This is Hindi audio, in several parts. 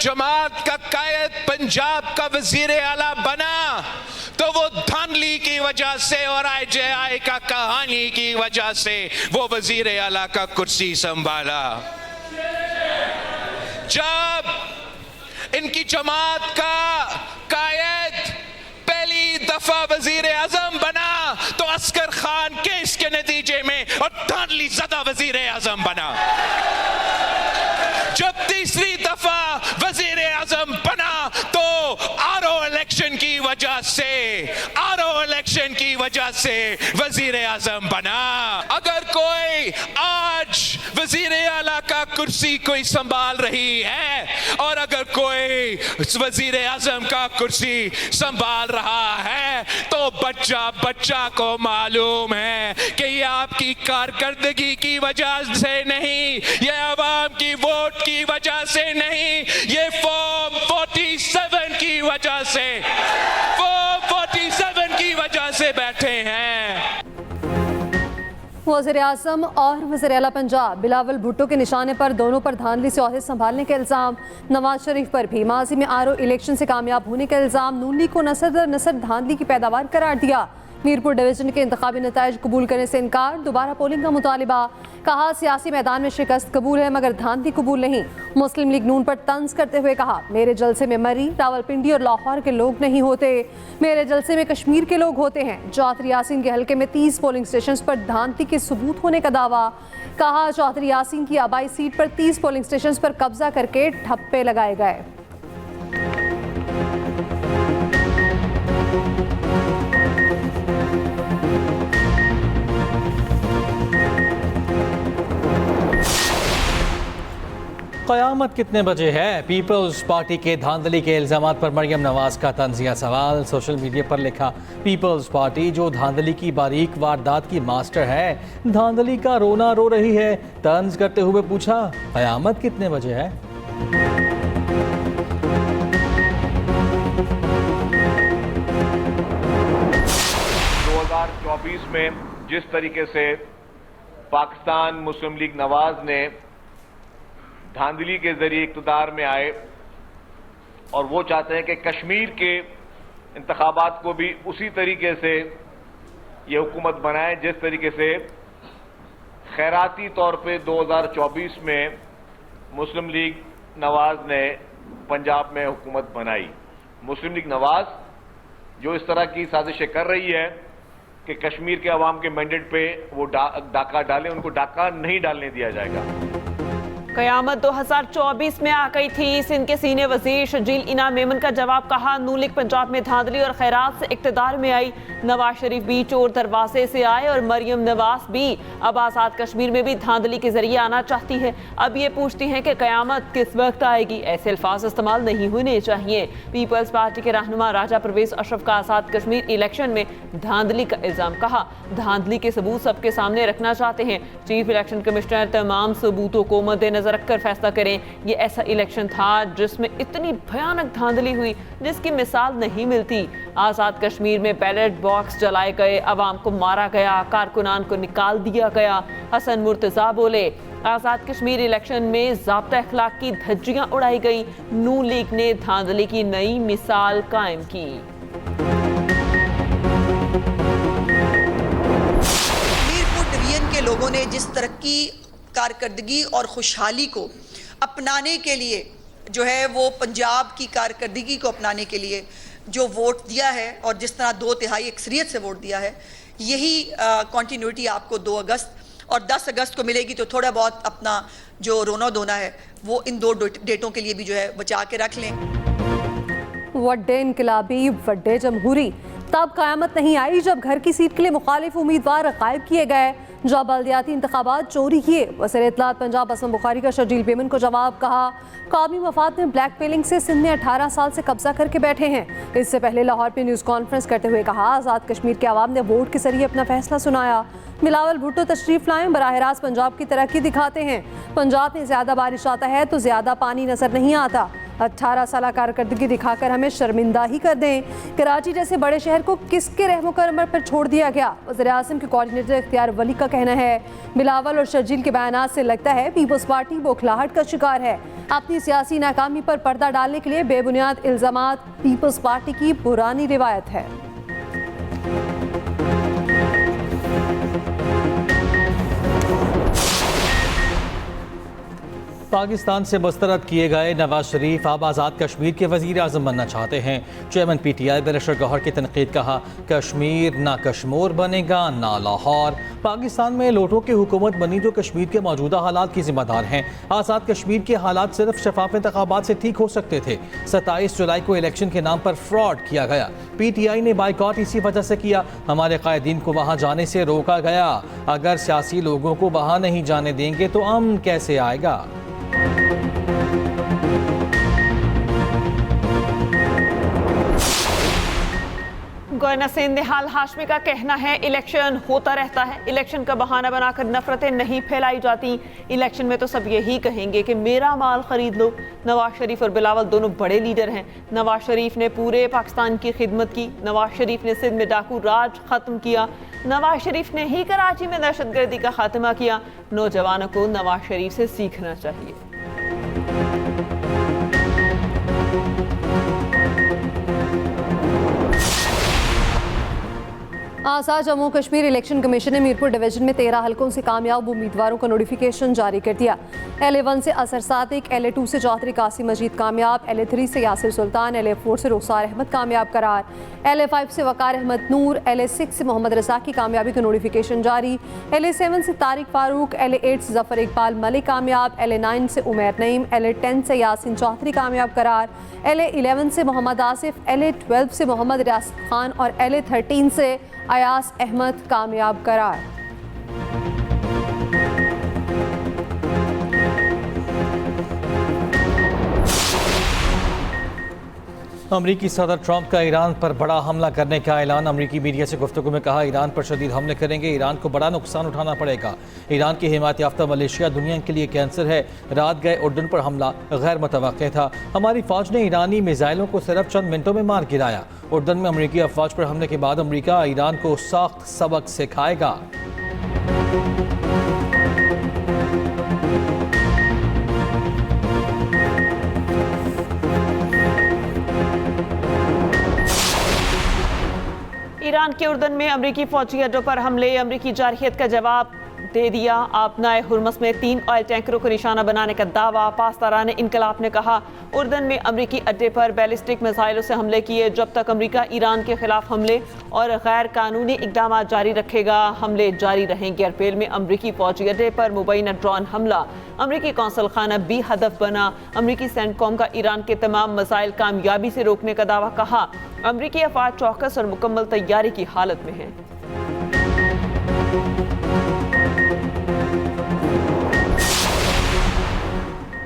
जमात का कायद पंजाब का वजीर आला बना तो वो धांधली की वजह से और IJI का कहानी की वजह से वो वजीर आला का कुर्सी संभाला। जब इनकी जमात का कायद पहली दफा वजीर आजम बना तो अस्कर खान केस के नतीजे में और धांधली ज़दा वजीर आजम बना। जब तीसरी दफा वजीर आजम बना तो आरओ इलेक्शन की वजह से वजीर आजम बना। अगर कोई आज वजीर आला का कुर्सी कोई संभाल रही है और अगर कोई वजीर आजम का कुर्सी संभाल रहा है तो बच्चा को मालूम है कि ये आपकी कारकर्दगी की वजह से नहीं, ये आवाम की वोट की वजह से नहीं, ये फॉर्म 47 की वजह से, फॉर्म 47 की वजह से बैठे हैं। वज़ीर आज़म और वज़ीर आला पंजाब बिलावल भुट्टो के निशाने पर दोनों पर धांधली से ओहदे संभालने के इल्ज़ाम। नवाज शरीफ पर भी माजी में आरओ इलेक्शन से कामयाब होने का इल्ज़ाम। नून लीग को नसर धांधली की पैदावार करार दिया। मीरपुर डिवीजन के इंतखाबी नताइज कबूल करने से इनकार। दोबारा पोलिंग का मुतालिबा। कहा सियासी मैदान में शिकस्त कबूल है मगर धांधली कबूल नहीं। मुस्लिम लीग नून पर तंज करते हुए कहा मेरे जलसे में मरी, रावलपिंडी और लाहौर के लोग नहीं होते, मेरे जलसे में कश्मीर के लोग होते हैं। चौधरी यासीन के हल्के में 30 पोलिंग स्टेशन पर धांधली के सबूत होने का दावा। कहा चौधरी यासीन की आबाई सीट पर 30 पोलिंग स्टेशन पर कब्जा करके ठप्पे लगाए गए। क़यामत कितने बजे है? पीपल्स पार्टी के धांधली के इल्ज़ामात पर मरियम नवाज का तंज़िया सवाल। सोशल मीडिया पर लिखा पीपल्स पार्टी जो धांधली की बारीक वारदात की मास्टर है, धांधली का रोना रो रही है। तंज करते हुए पूछा क़यामत कितने बजे है? 2024 में जिस तरीके से पाकिस्तान मुस्लिम लीग नवाज ने धांधली के जरिए इक़्तिदार में आए और वो चाहते हैं कि कश्मीर के इंतखाबात को भी उसी तरीके से ये हुकूमत बनाए जिस तरीके से खैराती तौर पे 2024 में मुस्लिम लीग नवाज ने पंजाब में हुकूमत बनाई। मुस्लिम लीग नवाज जो इस तरह की साजिशें कर रही है कि कश्मीर के अवाम के मैंडेट पे वो डाका डालें, उनको डाका नहीं डालने दिया जाएगा। क़यामत 2024 में आ गई थी। सिंध के सीनियर वजीर शर्जील इनाम मेमन का जवाब। कहा नून लीग पंजाब में धांधली और खैरात से इक़्तिदार में आई। नवाज शरीफ भी चोर दरवाजे से आए और मरियम नवाज भी अब आज़ाद कश्मीर में भी धांधली के जरिए आना चाहती है। अब ये पूछती हैं कि क़यामत किस वक्त आएगी। ऐसे अल्फाज इस्तेमाल नहीं होने चाहिए। पीपल्स पार्टी के रहनुमा राजा परवेज अशरफ का आज़ाद कश्मीर इलेक्शन में धांधली का इल्ज़ाम। कहा धांधली के सबूत सबके सामने रखना चाहते हैं। चीफ इलेक्शन कमिश्नर तमाम सबूतों को मद्देनजर रखकर फैसला करें। ये ऐसा इलेक्शन था जिसमें इतनी भयानक धांधली हुई जिसकी मिसाल नहीं मिलती। आज़ाद कश्मीर में बैलेट बॉक्स जलाए गए, अवाम को मारा गया, कारकुनान को निकाल दिया गया। हसन मुर्तज़ा बोले आज़ाद कश्मीर इलेक्शन में ज़ाब्ता अखलाक की धज्जियां उड़ाई गई। नून लीग ने धांधली की नई मिसाल कायम की। मीरपुर डिवीजन के लोगों ने जिस तरक्की, कारकर्दगी और खुशहाली को अपनाने के लिए जो है वो पंजाब की कारकर्दगी को अपनाने के लिए जो वोट दिया है और जिस तरह 2/3 अक्सरियत से वोट दिया है, यही कॉन्टीन्यूटी आपको 2 अगस्त और 10 अगस्त को मिलेगी। तो थोड़ा बहुत अपना जो रोना धोना है वो इन 2 डेटों के लिए भी जो है बचा के रख लें। वड्डे इनकलाबी वड्डे जमहूरी। तब क़यामत नहीं आई जब घर की सीट के लिए मुखालिफ उम्मीदवार गायब किए गए, जब बल्दियाती इंतखाबात चोरी किए। वज़ीर इत्तलात पंजाब असम बुखारी का शर्जील मेमन को जवाब। कहा कौमी मफाद में ब्लैक मेलिंग से सिंध में 18 साल से कब्जा करके बैठे हैं। इससे पहले लाहौर पे न्यूज़ कॉन्फ्रेंस करते हुए कहा आज़ाद कश्मीर के अवाम ने वोट के जरिए अपना फैसला सुनाया। बिलावल भुट्टो तशरीफ लाएं, बराह रास्त पंजाब की तरक्की दिखाते हैं। पंजाब में ज़्यादा बारिश आता है तो ज़्यादा पानी नजर नहीं आता। 18 साल कारकर्दगी दिखाकर हमें शर्मिंदा ही कर दें। कराची जैसे बड़े शहर को किसके रहमो करम पर छोड़ दिया गया? वज़ीर आज़म के कोऑर्डिनेटर इख्तियार वली का कहना है। बिलावल और शर्जील के बयानात से लगता है पीपल्स पार्टी बौखलाहट का शिकार है। अपनी सियासी नाकामी पर पर्दा डालने के लिए बेबुनियाद इल्जामात पीपल्स पार्टी की पुरानी रिवायत है। पाकिस्तान से मुस्तरद किए गए नवाज शरीफ अब आज़ाद कश्मीर के वज़ीर आज़म बनना चाहते हैं। चेयरमैन PTI बैरिस्टर गौहर की तनकीद, कहा कश्मीर ना कश्मीर बनेगा ना लाहौर। पाकिस्तान में लोटों की हुकूमत बनी जो कश्मीर के मौजूदा हालात की जिम्मेदार हैं। आज़ाद कश्मीर के हालात सिर्फ शफाफ इंतखाबात से ठीक हो सकते थे। 27 जुलाई को इलेक्शन के नाम पर फ्रॉड किया गया। PTI ने बाइकॉट इसी वजह से किया। हमारे कायदीन को वहाँ जाने से रोका गया। अगर सियासी लोगों को वहाँ नहीं जाने देंगे तो अमन कैसे आएगा। गवर्नर सिंध निहाल हाशमी का कहना है इलेक्शन होता रहता है, इलेक्शन का बहाना बनाकर नफरतें नहीं फैलाई जाती। इलेक्शन में तो सब यही कहेंगे कि मेरा माल खरीद लो। नवाज शरीफ और बिलावल दोनों बड़े लीडर हैं। नवाज शरीफ ने पूरे पाकिस्तान की खिदमत की। नवाज शरीफ ने सिंध में डाकू राज खत्म किया। नवाज शरीफ ने ही कराची में दहशतगर्दी का खात्मा किया। नौजवानों को नवाज शरीफ से सीखना चाहिए। आज़ाद जम्मू कश्मीर इलेक्शन कमीशन ने मीरपुर डिवीजन में 13 हलकों से कामयाब उम्मीदवारों का नोटिफिकेशन जारी कर दिया। LA1 से असर सादिक, LA2 से चौधरी कासिम मजीद कामयाब, LA3 से यासिर सुल्तान, LA4 से रुखसार अहमद कामयाब करार, LA5 से वकार अहमद नूर, LA6 से मोहम्मद रज़ा की कामयाबी का नोटिफिकेशन जारी, LA7 से तारिक फारूक, LA8 से जफर इकबाल मलिक कामयाब, LA9 से उमैर नईम, LA10 से यासिन चौधरी कामयाब करार, LA11 से मोहम्मद आसिफ, LA12 से मोहम्मद रियासत खान और LA13 से अयास अहमद कामयाब करार। अमरीकी सदर ट्रंप का ईरान पर बड़ा हमला करने का ऐलान। अमरीकी मीडिया से गुफ्तगू में कहा ईरान पर शदीद हमले करेंगे, ईरान को बड़ा नुकसान उठाना पड़ेगा। ईरान की हिमायत याफ्ता मलेशिया दुनिया के लिए कैंसर है। रात गए उर्दन पर हमला गैर मुतवक्के था। हमारी फौज ने ईरानी मिसाइलों को सिर्फ चंद मिनटों में मार गिराया। उर्दन में अमरीकी अफवाज पर हमले के बाद अमरीका ईरान को सख्त सबक सिखाएगा। ईरान के उर्दन में अमरीकी फौजी अड्डों पर हमले, अमरीकी जारहियत का जवाब दे दिया। आपनाए हुर्मस में 3 ऑयल टैंकरों को निशाना बनाने का दावा। पासदारान इनकलाब ने कहा उर्दन में अमरीकी अड्डे पर बैलिस्टिक मिसाइलों से हमले किए। जब तक अमरीका ईरान के खिलाफ हमले और गैर कानूनी इकदाम जारी रखेगा, हमले जारी रहेंगे। अर्पेल में अमरीकी फौजी अड्डे पर मुबैना ड्रोन हमला, अमरीकी कौंसल खाना भी हदफ बना। अमरीकी सेंटकॉम का ईरान के तमाम मिसाइल कामयाबी से रोकने का दावा। कहा अमरीकी अफवाज चौकस और मुकम्मल तैयारी की हालत में हैं।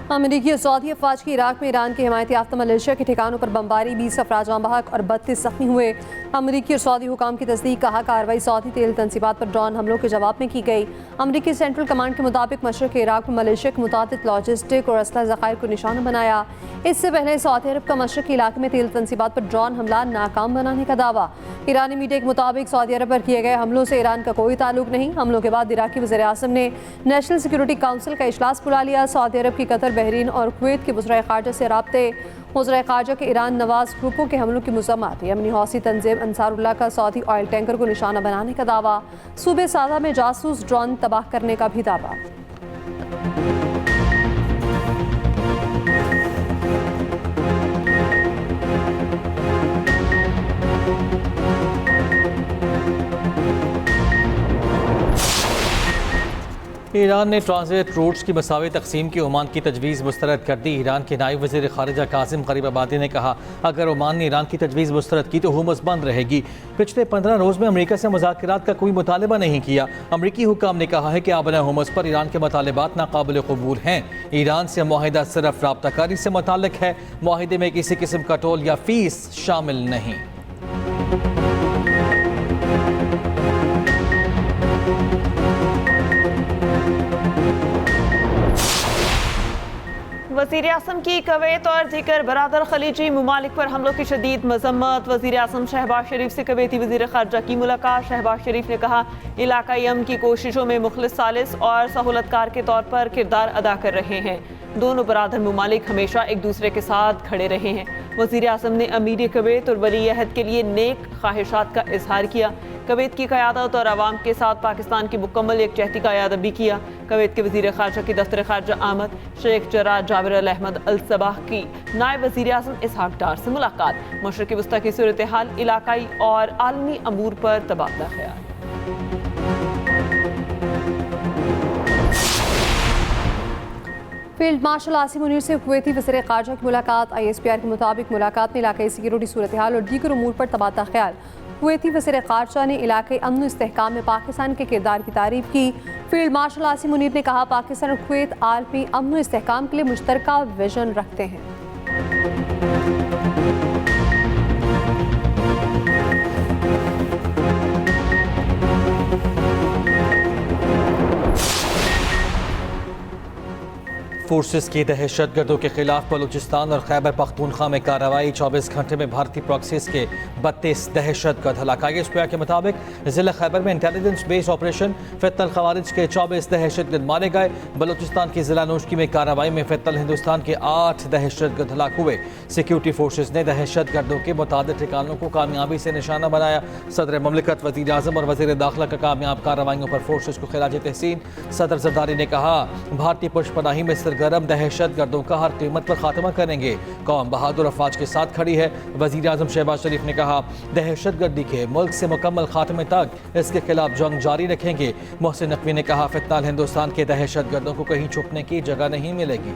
अमरीकी और सऊदी अफवाज की इराक में ईरान के हिमायत याफ्ता मलेशिया के ठिकानों पर बमबारी, 20 अफराद जाँ बहक और 32 जख्मी हुए। अमरीकी और सऊदी हुकाम की तस्दीक। कहा कार्रवाई सऊदी तेल तनसीबात पर ड्रोन हमलों के जवाब में की गई। अमरीकी सेंट्रल कमांड के मुताबिक मशरक़ इराक में मलेशिया के मुतादिद लॉजिस्टिक और असला ज़खायर को निशाना बनाया। इससे पहले सऊदी अरब का मशरक़ी इलाके में तेल तनसीबात पर ड्रोन हमला नाकाम बनाने का दावा। ईरानी मीडिया के मुताबिक सऊदी अरब पर किए गए हमलों से ईरान का कोई ताल्लुक नहीं। हमलों के बाद इराकी वज़ीर आज़म ने नेशनल सिक्योरिटी काउंसिल का इजलास बुला लिया। सऊदी अरब की कतर, बहरीन और कुवैत के वज़ीर ख़ारजा से राब्ते। वज़ीर ख़ारजा के ईरान नवाज ग्रुपों के हमलों की मज़म्मत। यमनी हौसी तंजीम अंसारुल्लाह का सऊदी ऑयल टैंकर को निशाना बनाने का दावा। सूबे सादा में जासूस ड्रोन तबाह करने का भी दावा। ईरान ने ट्रांजिट रूट्स की मसावी तकसीम की ओमान की तजवीज़ मुस्तरद कर दी। ईरान के नायब वज़ीर ख़ारिजा कासिम गरीबाबादी ने कहा अगर ओमान ने ईरान की तजवीज़ मुस्तरद की तो हुमस बंद रहेगी। पिछले 15 रोज़ में अमरीका से मुज़ाकरात का कोई मुतालबा नहीं किया। अमरीकी हुकाम ने कहा है कि आबना हुमस पर ईरान के मुतालबात नाकाबिल कबूल हैं। ईरान से मुआहिदा सिर्फ राब्ताकारी से मुताल्लिक है। मुआहिदे में किसी किस्म का टोल या फीस शामिल नहीं। वज़ीर आज़म की कुवैत और दीगर बरादर खलीजी ममालिक पर हमलों की शदीद मजम्मत। वज़ीर आज़म शहबाज शरीफ से कुवैती वज़ीर ख़ारजा की मुलाकात। शहबाज शरीफ ने कहा इलाकाई अमन की कोशिशों में मुखलिस सालिस और सहूलतकार के तौर पर किरदार अदा कर रहे हैं। दोनों बरादर मुमालिक हमेशा एक दूसरे के साथ खड़े रहे हैं। वज़ीर आज़म ने अमीर कुवैत और वली अहद के लिए नेक ख्वाहिशात का इजहार किया। कुवैत की क़यादत और आवाम के साथ पाकिस्तान की मुकम्मल एकजहती का याद भी किया। कुवैत के वज़ीर ख़ारजा की दफ्तर ख़ारजा आमद शेख जरा जाबिर अल अहमद अल सबाह की नायब वज़ीर आज़म इसहाक डार से मुलाकात। मशरक़ी वस्ता की सूरत हाल, इलाकाई और आलमी अमूर पर तबादला ख्याल। फील्ड मार्शल आसिम मुनीर से कुवैती वज़ीर ख़ारजा की मुलाकात। ISPR के मुताबिक मुलाकात में इलाकाई सिक्योरिटी सूरत हाल और दीगर अमूर पर तबादला ख्याल। कुवैती वज़ीर ख़ारजा ने इलाकाई अमन और इस्तेहकाम में पाकिस्तान के किरदार की तारीफ की। फील्ड मार्शल आसिम मुनीर ने कहा, पाकिस्तान और कुवैत आलमी अमन और इस्तेहकाम के लिए मुश्तरका विजन रखते हैं। फोर्सेस की दहशतगर्दों के खिलाफ बलूचिस्तान और खैबर पख्तूनख्वा में कार्रवाई। 24 घंटे में भारतीय प्रॉक्सीज के 32 दहशतगर्द हलाक। ISPR के मुताबिक जिला खैबर में इंटेलिजेंस बेस्ड ऑपरेशन फितल खवारिज के 24 दहशतगर्द मारे गए। बलूचिस्तान की जिला नोशकी में कार्रवाई में फितल हिंदुस्तान के 8 दहशतगर्द हलाक हुए। सिक्योरिटी फोर्सेज ने दहशतगर्दों के मुतादिद ठिकानों को कामयाबी से निशाना बनाया। सदर ममलिकत, वज़ीर आज़म और वज़ीर दाखिला का कामयाब कार्रवाइयों पर फोर्सेज को खिराज तहसीन। सदर जरदारी ने कहा, भारतीय पुष्पनाही में गरम दहशत गर्दों का हर कीमत पर खात्मा करेंगे। कौम बहादुर अफवाज के साथ खड़ी है। वज़ीर आज़म शहबाज शरीफ ने कहा, दहशत गर्दी के मुल्क से मुकम्मल खात्मे तक इसके खिलाफ जंग जारी रखेंगे। मोहसिन नकवी ने कहा, फिलहाल हिंदुस्तान के दहशत गर्दों को कहीं छुपने की जगह नहीं मिलेगी।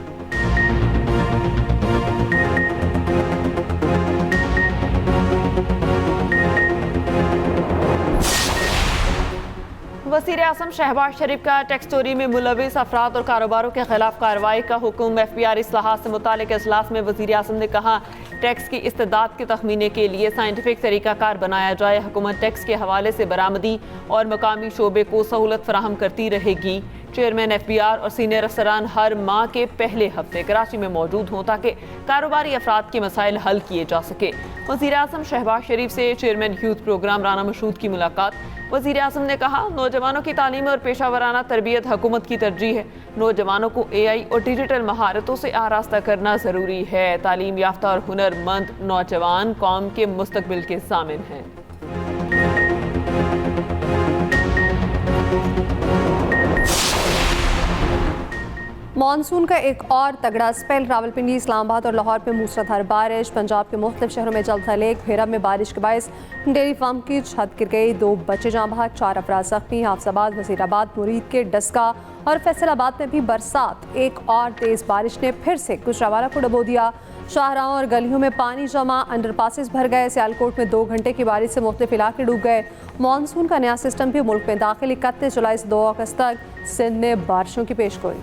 वज़ीर आज़म शहबाज शरीफ का टैक्स चोरी में मुलविस अफराद और कारोबारों के खिलाफ कार्रवाई का हुक्म। FBR इस्लाहात से मुतालिक इजलास में वज़ीर आज़म ने कहा, टैक्स की इस्तेदाद के तखमीने के लिए साइंटिफिक तरीक़ाकार बनाया जाए। हुकूमत टैक्स के हवाले से बरामदी और मकामी शोबे को सहूलत फराहम करती रहेगी। चेयरमैन FBR और सीनियर अफसरान हर माह के पहले हफ्ते कराची में मौजूद हों ताकि कारोबारी अफराद के मसाइल हल किए जा सके। वज़ीर आज़म शहबाज शरीफ से chairman youth programme Rana Mashhood की मुलाकात। वज़ीर आज़म ने कहा, नौजवानों की तालीम और पेशा वराना तरबियत हुकूमत की तरजीह है। नौजवानों को AI और डिजिटल महारतों से आरास्ता करना ज़रूरी है। तालीम याफ्ता और हुनरमंद नौजवान कौम के मुस्तकबिल के ज़ामिन हैं। मानसून का एक और तगड़ा स्पेल। रावलपिंडी, इस्लामाबाद और लाहौर में मूसलाधार बारिश। पंजाब के मुख्तलिफ शहरों में जल्द लेक भेरब में बारिश के बायस डेयरी फार्म की छत गिर गई। 2 बच्चे जाँ बहक, 4 अफराद जख्मी। हाफजाबाद, वजीराबाद, मुरीद के डस्का और फैसलाबाद में भी बरसात। एक और तेज़ बारिश ने फिर से गुजरावाला को डुबो दिया। शाहराहों और गलियों में पानी जमा, अंडरपासेस भर गए। सियालकोट में 2 घंटे की बारिश से मुख्तलिफ इलाके डूब गए। मानसून का नया सिस्टम भी मुल्क में दाखिल। 31 जुलाई से 2 अगस्त तक सिंध में बारिशों की पेशगोई।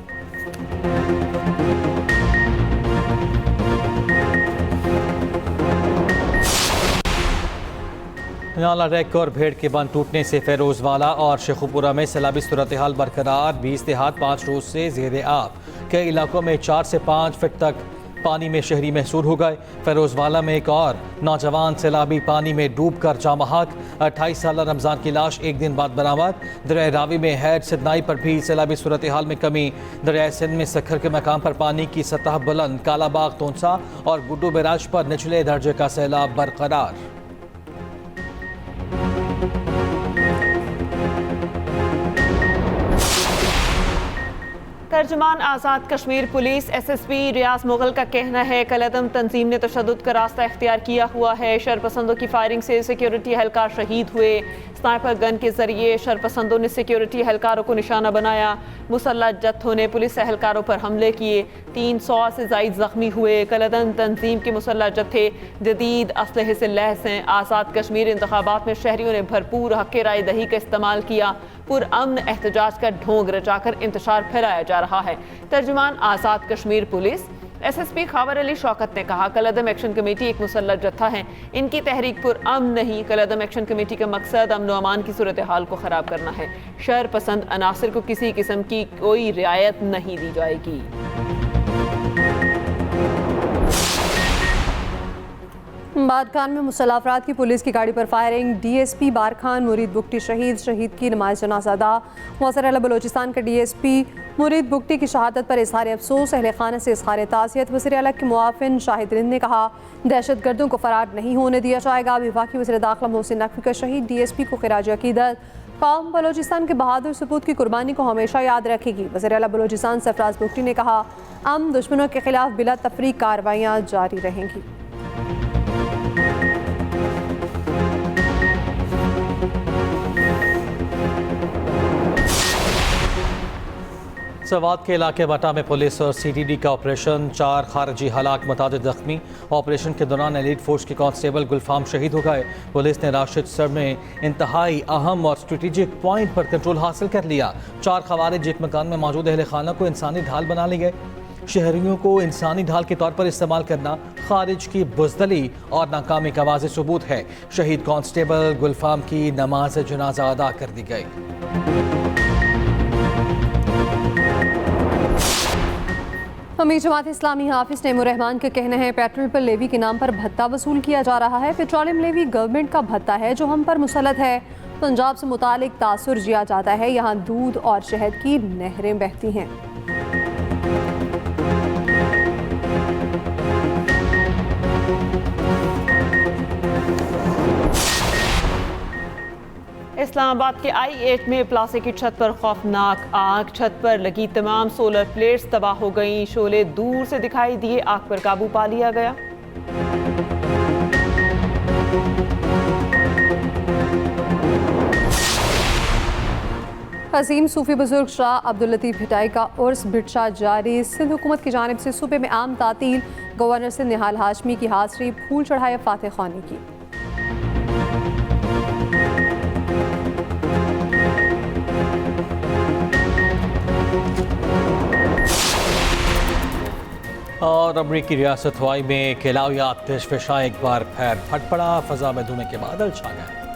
नाला रैक और भेड़ के बंद टूटने से फेरोजवाला और शेखुपुरा में सैलाबी सूरत हाल बरकरार। 20 देहात 5 रोज से ज़ेर आब। कई इलाकों में 4 से 5 फीट तक पानी में शहरी महसूर हो गए। फेरोजवाला में एक और नौजवान सैलाबी पानी में डूब कर जाँ बहक। 28 साल रमज़ान की लाश 1 दिन बाद बरामद। दरिया रावी में हैड सिदनाई पर भी सैलाबी सूरत हाल में कमी। दरिया सिंध में सखर के मकाम पर पानी की सतह बुलंद। कालाबाग, तोनसा और गुड्डू बैराज पर निचले दर्जे का सैलाब बरकरार। तर्जुमान आज़ाद कश्मीर पुलिस SSP रियाज मुगल का कहना है, कलअदम तंजीम ने तशद्दुद का रास्ता इख्तियार किया हुआ है। शरपसंदों की फायरिंग से सिक्योरिटी एहलकार शहीद हुए। स्नाइपर गन के जरिए शरपसंदों ने सिक्योरिटी एहलकारों को निशाना बनाया। मुसल्लह जत्थों ने पुलिस एहलकारों पर हमले किए। 300 से ज़ायद जख्मी हुए। कलअदम तंजीम के मुसल्लह जत्थे जदीद असलहे से लैस हैं। आज़ाद कश्मीर इंतखाबात में शहरियों ने भरपूर हक़ राय दही का इस्तेमाल किया। पुरअमन एहतजाज का ढोंग रचाकर इंतशार फैलाया जा रहा है। तर्जुमान आज़ाद कश्मीर पुलिस SSP खावर अली शौकत ने कहा, कलअदम एक्शन कमेटी एक मुसल्लह जत्था है। इनकी तहरीक पुरअमन नहीं। कलअदम एक्शन कमेटी का मकसद अमन व अमान की सूरत हाल को ख़राब करना है। शर पसंद अनासर को किसी किस्म की कोई रियायत नहीं दी जाएगी। इस्लामाबाद खान में मुसल्लह अफराद की पुलिस की गाड़ी पर फायरिंग, DSP बार खान मुरीद बुगटी शहीद की नमाज जनाजा अदा। वज़ीर आला बलोचिस्तान के DSP मुरीद बुगटी की शहादत पर इजहार अफसोस, अहले खाना से इजहार ताज़ियत। वज़ीर आला के मुआविन शाहिद रिंद ने कहा, दहशत गर्दों को फरार नहीं होने दिया जाएगा। वफाकी वज़ीर दाखिला मोहसिन नकवी का शहीद DSP को खिराज अकीदत। कौम बलोचिस्तान के बहादुर सपूत की कुर्बानी को हमेशा याद रखेगी। वज़ीर आला बलोचिस्तान सरफराज बुगटी ने कहा, हम दुश्मनों के खिलाफ बिला तफरीक कार्रवाइयाँ जारी रहेंगी। सवात के इलाके बटा में पुलिस और CTD का ऑपरेशन, 4 खारजी हलाक, मुतादिद जख्मी। ऑपरेशन के दौरान एलीट फोर्स के कांस्टेबल गुलफाम शहीद हो गए। पुलिस ने राशिद सर में इंतहाई अहम और स्ट्रेटेजिक पॉइंट पर कंट्रोल हासिल कर लिया। 4 खवारिज एक मकान में मौजूद अहले खाना को इंसानी ढाल बना ली गए। शहरियों को इंसानी ढाल के तौर पर इस्तेमाल करना खारिज की बुज़दली और नाकामी का वाज़ेह सबूत है। शहीद कांस्टेबल गुलफाम की नमाज जनाजा अदा कर दी गई। अमीर जमात इस्लामी हाफिज तैमूर रहमान का कहना है, पेट्रोल पर लेवी के नाम पर भत्ता वसूल किया जा रहा है। पेट्रोलियम लेवी गवर्नमेंट का भत्ता है जो हम पर मुसल्लत है। पंजाब से मुतालिक तासुर जिया जाता है, यहाँ दूध और शहद की नहरें बहती हैं। इस्लामाबाद के I8 में प्लास्टिक की छत पर खौफनाक आग, छत पर लगी तमाम सोलर प्लेट्स तबाह हो गईं। शोले दूर से दिखाई दिए, आग पर काबू पा लिया गया। अजीम सूफी बुजुर्ग शाह अब्दुल लतीफ़ भिटाई का उर्स बिटशा जारी। सिंध हुकूमत की जानिब से सूबे में आम तातील, गवर्नर सिंध निहाल हाशमी की हाज़री, फूल चढ़ाए फातह खानी की। और अमरीकी रियासत हवाई में केलाउया आतिश फिशा एक बार फिर फट पड़ा, फजा में धुएं के बादल छा गए।